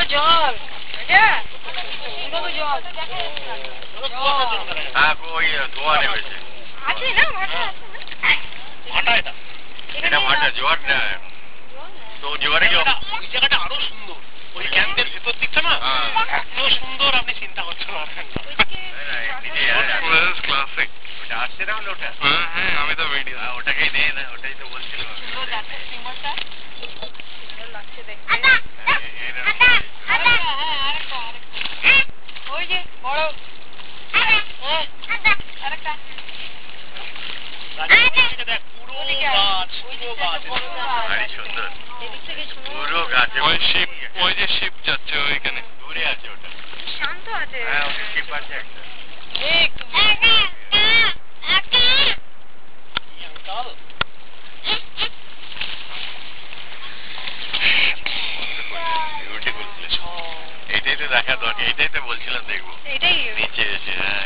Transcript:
জল হ্যাঁ ওই ধোয়া নেমেছে আছে না ভাটা এটা এটা ভাটা জোয়ার না তো জোয়ারে কি ওই জায়গাটা আরো সুন্দর ওই ক্যাম্পের ভেতর দিকটা না এত সুন্দর আপনি চিন্তা করতে পারবেন না ক্লাসিক ওটা আসছে না ওটা হ্যাঁ আমি তো ভিডিও ওটাকেই নেই না ওটাই তো বলছিলাম ওই যে বড় আরেকটা দেখ পুরো গাছ ভারী সুন্দর পুরো গাছে ওই যে শিপ যাচ্ছে ওইখানে দূরে আছে ওটা শান্ত আছে হ্যাঁ ওটা শিপ আছে একটা বিউটিফুল প্লেস এটাই তো দেখা দরকার এটাই তো বলছিলাম দেখবো এটাই নিচে এসে হ্যাঁ